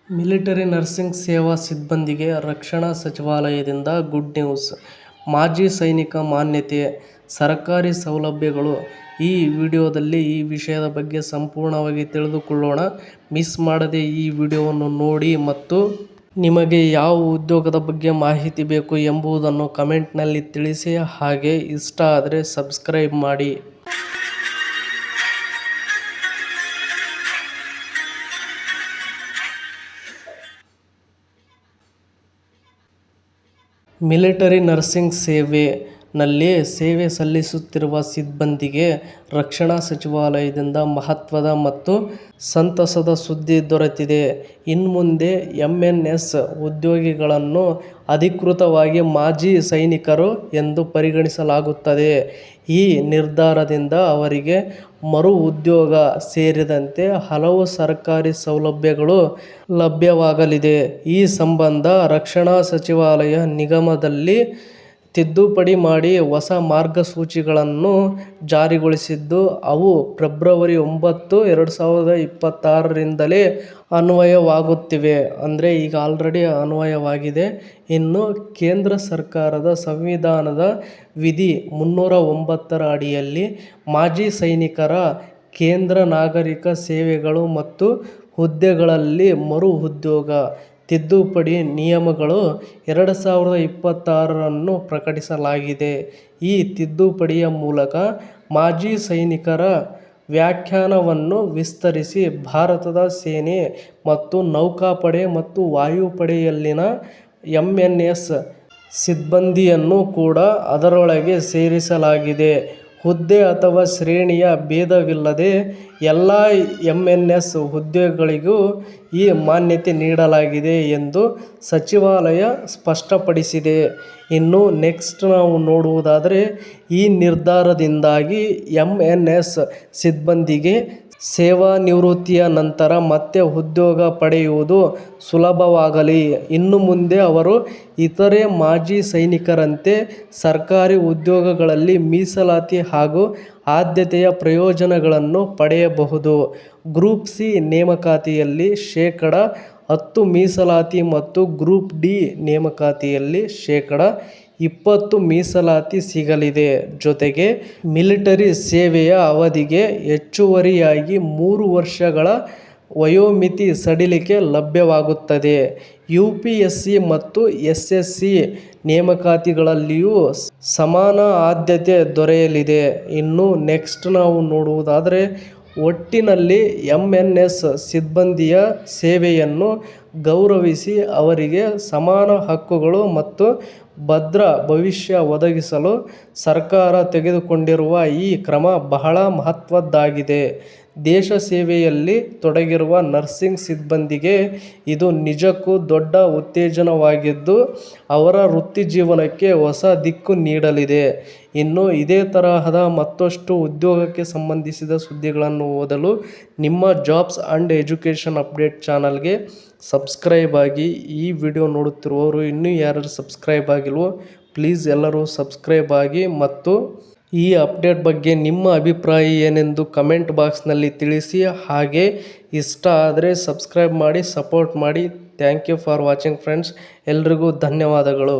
Military nursing ಸೇವಾ ಸಿಬ್ಬಂದಿಗೆ ರಕ್ಷಣಾ ಸಚಿವಾಲಯದಿಂದ ಗುಡ್ ನ್ಯೂಸ್. ಮಾಜಿ ಸೈನಿಕ ಮಾನ್ಯತೆ, ಸರ್ಕಾರಿ ಸೌಲಭ್ಯಗಳು. ಈ ವಿಡಿಯೋದಲ್ಲಿ ಈ ವಿಷಯದ ಬಗ್ಗೆ ಸಂಪೂರ್ಣವಾಗಿ ತಿಳಿದುಕೊಳ್ಳೋಣ. ಮಿಸ್ ಮಾಡದೆ ಈ ವಿಡಿಯೋವನ್ನು ನೋಡಿ ಮತ್ತು ನಿಮಗೆ ಯಾವ ಉದ್ಯೋಗದ ಬಗ್ಗೆ ಮಾಹಿತಿ ಬೇಕು ಎಂಬುದನ್ನು ಕಮೆಂಟ್ನಲ್ಲಿ ತಿಳಿಸಿ. ಹಾಗೆ ಇಷ್ಟ ಆದರೆ ಸಬ್ಸ್ಕ್ರೈಬ್ ಮಾಡಿ. ಮಿಲಿಟರಿ ನರ್ಸಿಂಗ್ ನಲ್ಲಿ ಸೇವೆ ಸಲ್ಲಿಸುತ್ತಿರುವ ಸಿಬ್ಬಂದಿಗೆ ರಕ್ಷಣಾ ಸಚಿವಾಲಯದಿಂದ ಮಹತ್ವದ ಮತ್ತು ಸಂತಸದ ಸುದ್ದಿ ದೊರೆತಿದೆ. ಇನ್ಮುಂದೆ MNS ಉದ್ಯೋಗಿಗಳನ್ನು ಅಧಿಕೃತವಾಗಿ ಮಾಜಿ ಸೈನಿಕರು ಎಂದು ಪರಿಗಣಿಸಲಾಗುತ್ತದೆ. ಈ ನಿರ್ಧಾರದಿಂದ ಅವರಿಗೆ ಮರು ಉದ್ಯೋಗ ಸೇರಿದಂತೆ ಹಲವು ಸರ್ಕಾರಿ ಸೌಲಭ್ಯಗಳು ಲಭ್ಯವಾಗಲಿದೆ. ಈ ಸಂಬಂಧ ರಕ್ಷಣಾ ಸಚಿವಾಲಯ ನಿಗಮದಲ್ಲಿ ತಿದ್ದುಪಡಿ ಮಾಡಿ ಹೊಸ ಮಾರ್ಗಸೂಚಿಗಳನ್ನು ಜಾರಿಗೊಳಿಸಿದ್ದು, ಅವು ಫೆಬ್ರವರಿ 9, 2026ರಿಂದಲೇ ಅನ್ವಯವಾಗುತ್ತಿವೆ. ಅಂದರೆ ಈಗ ಆಲ್ರೆಡಿ ಅನ್ವಯವಾಗಿದೆ. ಇನ್ನು ಕೇಂದ್ರ ಸರ್ಕಾರದ ಸಂವಿಧಾನದ ವಿಧಿ 309ರ ಅಡಿಯಲ್ಲಿ ಮಾಜಿ ಸೈನಿಕರ ಕೇಂದ್ರ ನಾಗರಿಕ ಸೇವೆಗಳು ಮತ್ತು ಹುದ್ದೆಗಳಲ್ಲಿ ಮರು ಉದ್ಯೋಗ ತಿದ್ದುಪಡಿ ನಿಯಮಗಳು 2026ರನ್ನು ಪ್ರಕಟಿಸಲಾಗಿದೆ. ಈ ತಿದ್ದುಪಡಿಯ ಮೂಲಕ ಮಾಜಿ ಸೈನಿಕರ ವ್ಯಾಖ್ಯಾನವನ್ನು ವಿಸ್ತರಿಸಿ ಭಾರತದ ಸೇನೆ ಮತ್ತು ನೌಕಾಪಡೆ ಮತ್ತು ವಾಯುಪಡೆಯಲ್ಲಿನ MNS ಸಿಬ್ಬಂದಿಯನ್ನು ಕೂಡ ಅದರೊಳಗೆ ಸೇರಿಸಲಾಗಿದೆ. ಹುದ್ದೆ ಅಥವಾ ಶ್ರೇಣಿಯ ಭೇದವಿಲ್ಲದೆ ಎಲ್ಲ MNS ಹುದ್ದೆಗಳಿಗೂ ಈ ಮಾನ್ಯತೆ ನೀಡಲಾಗಿದೆ ಎಂದು ಸಚಿವಾಲಯ ಸ್ಪಷ್ಟಪಡಿಸಿದೆ. ಇನ್ನು ನೆಕ್ಸ್ಟ್ ನಾವು ನೋಡುವುದಾದರೆ, ಈ ನಿರ್ಧಾರದಿಂದಾಗಿ MNS ಸಿಬ್ಬಂದಿಗೆ ಸೇವಾನಿವೃತ್ತಿಯ ನಂತರ ಮತ್ತೆ ಉದ್ಯೋಗ ಪಡೆಯುವುದು ಸುಲಭವಾಗಲಿ. ಇನ್ನು ಮುಂದೆ ಅವರು ಇತರೆ ಮಾಜಿ ಸೈನಿಕರಂತೆ ಸರ್ಕಾರಿ ಉದ್ಯೋಗಗಳಲ್ಲಿ ಮೀಸಲಾತಿ ಹಾಗೂ ಆದ್ಯತೆಯ ಪ್ರಯೋಜನಗಳನ್ನು ಪಡೆಯಬಹುದು. ಗ್ರೂಪ್ ಸಿ ನೇಮಕಾತಿಯಲ್ಲಿ ಶೇಕಡ 10 ಮೀಸಲಾತಿ ಮತ್ತು ಗ್ರೂಪ್ ಡಿ ನೇಮಕಾತಿಯಲ್ಲಿ ಶೇಕಡ 20 ಮೀಸಲಾತಿ ಸಿಗಲಿದೆ. ಜೊತೆಗೆ ಮಿಲಿಟರಿ ಸೇವೆಯ ಅವಧಿಗೆ ಹೆಚ್ಚುವರಿಯಾಗಿ 3 ವರ್ಷಗಳ ವಯೋಮಿತಿ ಸಡಿಲಿಕೆ ಲಭ್ಯವಾಗುತ್ತದೆ. UPSC ಮತ್ತು SSC ನೇಮಕಾತಿಗಳಲ್ಲಿಯೂ ಸಮಾನ ಆದ್ಯತೆ ದೊರೆಯಲಿದೆ. ಇನ್ನು ನೆಕ್ಸ್ಟ್ ನಾವು ನೋಡುವುದಾದರೆ, ಒಟ್ಟಿನಲ್ಲಿ MNS ಸಿಬ್ಬಂದಿಯ ಸೇವೆಯನ್ನು ಗೌರವಿಸಿ ಅವರಿಗೆ ಸಮಾನ ಹಕ್ಕುಗಳು ಮತ್ತು ಭದ್ರ ಭವಿಷ್ಯ ಒದಗಿಸಲು ಸರ್ಕಾರ ತೆಗೆದುಕೊಂಡಿರುವ ಈ ಕ್ರಮ ಬಹಳ ಮಹತ್ವದ್ದಾಗಿದೆ. ದೇಶ ಸೇವೆಯಲ್ಲಿ ತೊಡಗಿರುವ ನರ್ಸಿಂಗ್ ಸಿಬ್ಬಂದಿಗೆ ಇದು ನಿಜಕ್ಕೂ ದೊಡ್ಡ ಉತ್ತೇಜನವಾಗಿದ್ದು, ಅವರ ವೃತ್ತಿಜೀವನಕ್ಕೆ ಹೊಸ ದಿಕ್ಕು ನೀಡಲಿದೆ. ಇನ್ನು ಇದೇ ತರಹದ ಮತ್ತಷ್ಟು ಉದ್ಯೋಗಕ್ಕೆ ಸಂಬಂಧಿಸಿದ ಸುದ್ದಿಗಳನ್ನು ಓದಲು ನಿಮ್ಮ ಜಾಬ್ಸ್ ಆ್ಯಂಡ್ ಎಜುಕೇಷನ್ ಅಪ್ಡೇಟ್ ಚಾನಲ್ಗೆ ಸಬ್ಸ್ಕ್ರೈಬ್ ಆಗಿ. ಈ ವಿಡಿಯೋ ನೋಡುತ್ತಿರುವವರು ಇನ್ನೂ ಯಾರು ಸಬ್ಸ್ಕ್ರೈಬ್ ಆಗಿಲ್ವೋ ಪ್ಲೀಸ್ ಎಲ್ಲರೂ ಸಬ್ಸ್ಕ್ರೈಬ್ ಆಗಿ ಮತ್ತು ಈ ಅಪ್ಡೇಟ್ ಬಗ್ಗೆ ನಿಮ್ಮ ಅಭಿಪ್ರಾಯ ಏನೆಂದು ಕಮೆಂಟ್ ಬಾಕ್ಸ್ನಲ್ಲಿ ತಿಳಿಸಿ. ಹಾಗೆ ಇಷ್ಟ ಆದರೆ ಸಬ್ಸ್ಕ್ರೈಬ್ ಮಾಡಿ, ಸಪೋರ್ಟ್ ಮಾಡಿ. Thank you for watching friends. ಎಲ್ರಿಗೂ ಧನ್ಯವಾದಗಳು.